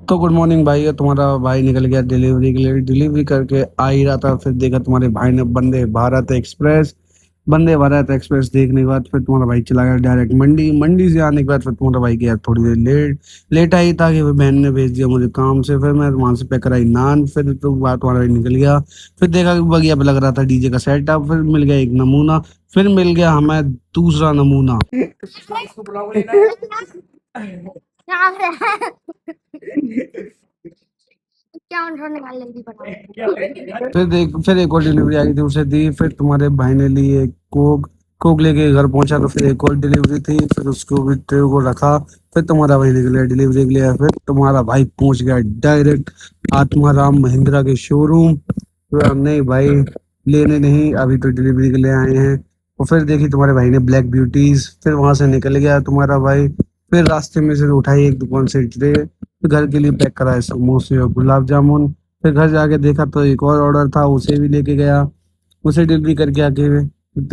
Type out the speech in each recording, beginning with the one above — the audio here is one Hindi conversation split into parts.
तो गुड मॉर्निंग भाई, तुम्हारा भाई निकल गया डिलीवरी के लिए। डिलीवरी करके आ ही रहा था, फिर देखा तुम्हारे भाई ने वंदे भारत एक्सप्रेस देखने के बाद फिर तुम्हारा भाई चला गया डायरेक्ट मंडी। मंडी से आने के बाद फिर तुम्हारा भाई गया थोड़ी देर लेट लेट आई था कि फिर बहन ने भेज दिया मुझे काम से। फिर मैं वहां से पैक कराई नान, फिर तो बात तुम्हारा भाई निकल गया। फिर देखा कि बढ़िया लग रहा था डीजे का सेटअप, फिर मिल गया एक नमूना, फिर मिल गया हमें दूसरा नमूना। क्या है? क्या उन्होंने निकाल ली बना। फिर एक और डिलीवरी आई थी, उसे दी। फिर तुम्हारे भाई ने ली एक कोक। कोक लेके घर पहुंचा तो फिर एक और डिलीवरी थी, फिर उसको भी ट्रे को रखा। फिर तुम्हारा भाई निकले डिलीवरी के लिए। फिर तुम्हारा भाई पहुंच गया डायरेक्ट आत्माराम महिंद्रा के शोरूम। तो नहीं भाई, लेने नहीं, अभी तो डिलीवरी के लिए आए हैं। और फिर देखी तुम्हारे भाई ने ब्लैक ब्यूटीज, फिर वहां से निकल गया तुम्हारा भाई। फिर रास्ते में से उठाई एक दुकान से ट्रे, फिर घर के लिए पैक कराए समोसे और गुलाब जामुन। फिर घर जाके देखा तो एक और ऑर्डर था, उसे भी लेके गया। उसे डिलीवरी करके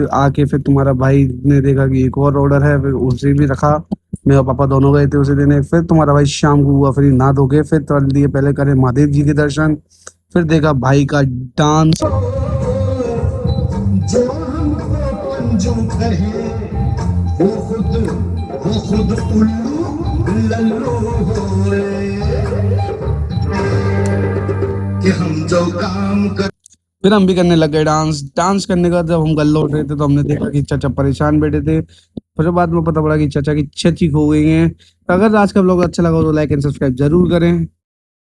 आके फिर तुम्हारा भाई ने देखा कि एक और ऑर्डर है, फिर उसे भी रखा। मैं और पापा दोनों गए थे उसे देने। फिर तुम्हारा भाई शाम को हुआ फ्री, नहा धो के फिर चल दिए पहले करे महादेव जी के दर्शन। फिर देखा भाई का डांस। जो हमको पंजों कहे वो खुद उल्लू लल्लू होए कि हम जो काम कर। फिर हम भी करने लग गए डांस। डांस करने का जब हम घर लौट रहे थे तो हमने देखा कि चाचा परेशान बैठे थे। फिर बाद में पता पड़ा कि चाचा की छत ही खो गई है। तो अगर आज का ब्लॉग अच्छा लगा हो तो लाइक एंड सब्सक्राइब जरूर करें।